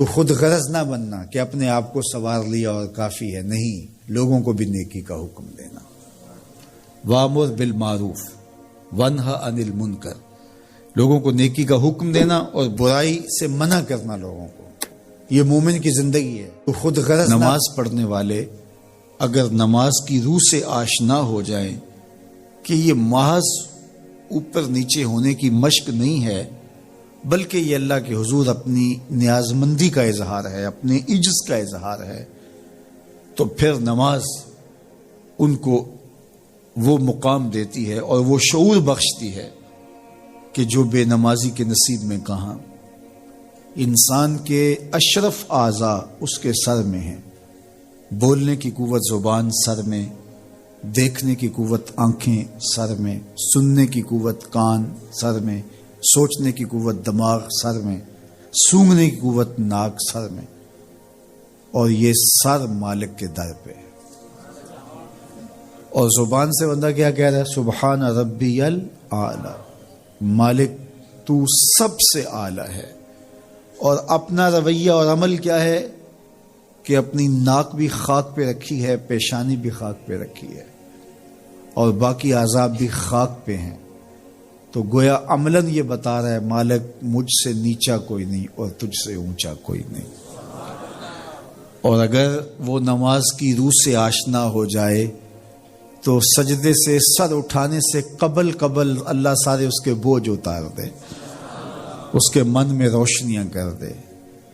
تو خود غرض نہ بننا کہ اپنے آپ کو سنوار لیا اور کافی ہے، نہیں، لوگوں کو بھی نیکی کا حکم دینا۔ وامر بالمعروف ونہا عن المنکر، لوگوں کو نیکی کا حکم دینا اور برائی سے منع کرنا لوگوں کو، یہ مومن کی زندگی ہے۔ تو خود غرض نماز پڑھنے والے اگر نماز کی روح سے آشنا ہو جائیں کہ یہ محض اوپر نیچے ہونے کی مشق نہیں ہے، بلکہ یہ اللہ کے حضور اپنی نیازمندی کا اظہار ہے، اپنے عجز کا اظہار ہے، تو پھر نماز ان کو وہ مقام دیتی ہے اور وہ شعور بخشتی ہے کہ جو بے نمازی کے نصیب میں کہاں۔ انسان کے اشرف اعضاء اس کے سر میں ہیں، بولنے کی قوت زبان سر میں، دیکھنے کی قوت آنکھیں سر میں، سننے کی قوت کان سر میں، سوچنے کی قوت دماغ سر میں، سونگھنے کی قوت ناک سر میں، اور یہ سر مالک کے در پہ ہے۔ اور زبان سے بندہ کیا کہہ رہا ہے؟ سبحان ربی الاعلی، مالک تو سب سے اعلی ہے۔ اور اپنا رویہ اور عمل کیا ہے کہ اپنی ناک بھی خاک پہ رکھی ہے، پیشانی بھی خاک پہ رکھی ہے، اور باقی اعضاء بھی خاک پہ ہیں۔ تو گویا عملاً یہ بتا رہا ہے مالک مجھ سے نیچا کوئی نہیں اور تجھ سے اونچا کوئی نہیں۔ اور اگر وہ نماز کی روح سے آشنا ہو جائے تو سجدے سے سر اٹھانے سے قبل اللہ سارے اس کے بوجھ اتار دے، اس کے من میں روشنیاں کر دے۔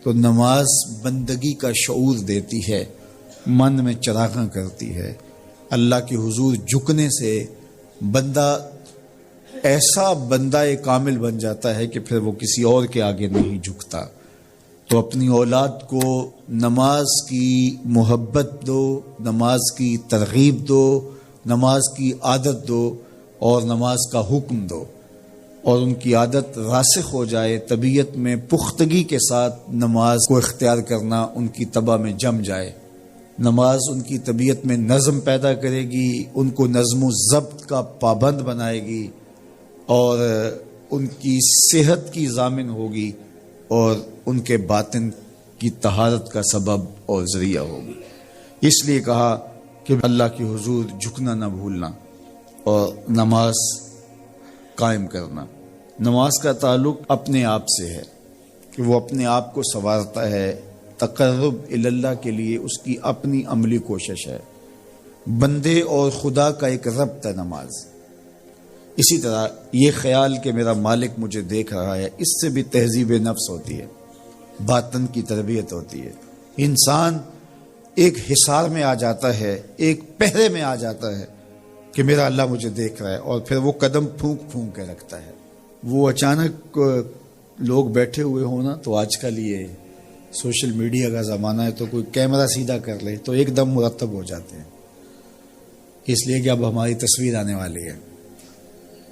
تو نماز بندگی کا شعور دیتی ہے، من میں چراغاں کرتی ہے۔ اللہ کے حضور جھکنے سے بندہ ایسا بندہ کامل بن جاتا ہے کہ پھر وہ کسی اور کے آگے نہیں جھکتا۔ تو اپنی اولاد کو نماز کی محبت دو، نماز کی ترغیب دو، نماز کی عادت دو اور نماز کا حکم دو، اور ان کی عادت راسخ ہو جائے، طبیعت میں پختگی کے ساتھ نماز کو اختیار کرنا ان کی طبع میں جم جائے۔ نماز ان کی طبیعت میں نظم پیدا کرے گی، ان کو نظم و ضبط کا پابند بنائے گی، اور ان کی صحت کی ضامن ہوگی، اور ان کے باطن کی طہارت کا سبب اور ذریعہ ہوگی۔ اس لیے کہا کہ اللہ کے حضور جھکنا نہ بھولنا اور نماز قائم کرنا۔ نماز کا تعلق اپنے آپ سے ہے کہ وہ اپنے آپ کو سنوارتا ہے، تقرب اللہ کے لیے اس کی اپنی عملی کوشش ہے۔ بندے اور خدا کا ایک ربط ہے نماز۔ اسی طرح یہ خیال کہ میرا مالک مجھے دیکھ رہا ہے، اس سے بھی تہذیب نفس ہوتی ہے، باطن کی تربیت ہوتی ہے۔ انسان ایک حصار میں آ جاتا ہے، ایک پہرے میں آ جاتا ہے کہ میرا اللہ مجھے دیکھ رہا ہے، اور پھر وہ قدم پھونک پھونک کے رکھتا ہے۔ وہ اچانک لوگ بیٹھے ہوئے ہونا، تو آج کل یہ سوشل میڈیا کا زمانہ ہے، تو کوئی کیمرہ سیدھا کر لے تو ایک دم مرتب ہو جاتے ہیں، اس لیے کہ اب ہماری تصویر آنے والی ہے۔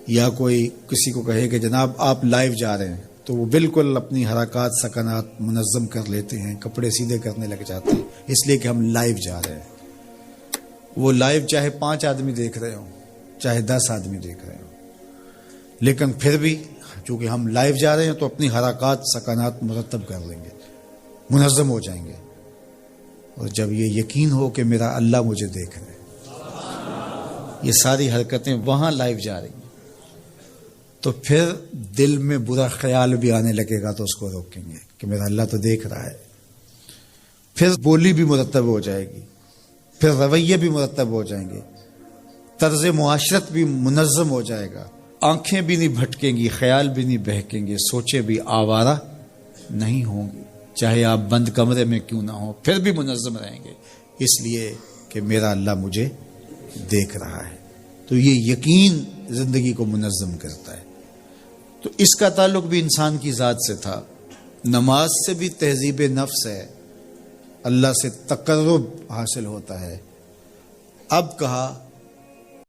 یا کوئی کسی کو کہے کہ جناب آپ لائیو جا رہے ہیں، تو وہ بالکل اپنی حرکات سکنات منظم کر لیتے ہیں، کپڑے سیدھے کرنے لگ جاتے ہیں، اس لیے کہ ہم لائیو جا رہے ہیں۔ وہ لائیو چاہے 5 آدمی دیکھ رہے ہوں، چاہے 10 آدمی دیکھ رہے ہوں، لیکن پھر بھی چونکہ ہم لائیو جا رہے ہیں تو اپنی حرکات سکنات مرتب کر لیں گے، منظم ہو جائیں گے۔ اور جب یہ یقین ہو کہ میرا اللہ مجھے دیکھ رہے ہیں، یہ ساری حرکتیں وہاں لائیو جا رہی ہیں، تو پھر دل میں برا خیال بھی آنے لگے گا تو اس کو روکیں گے کہ میرا اللہ تو دیکھ رہا ہے۔ پھر بولی بھی مرتب ہو جائے گی، پھر رویے بھی مرتب ہو جائیں گے، طرز معاشرت بھی منظم ہو جائے گا، آنکھیں بھی نہیں بھٹکیں گی، خیال بھی نہیں بہکیں گے، سوچیں بھی آوارہ نہیں ہوں گی، چاہے آپ بند کمرے میں کیوں نہ ہوں، پھر بھی منظم رہیں گے، اس لیے کہ میرا اللہ مجھے دیکھ رہا ہے۔ تو یہ یقین زندگی کو منظم کرتا ہے۔ تو اس کا تعلق بھی انسان کی ذات سے تھا۔ نماز سے بھی تہذیب نفس ہے، اللہ سے تقرب حاصل ہوتا ہے۔ اب کہا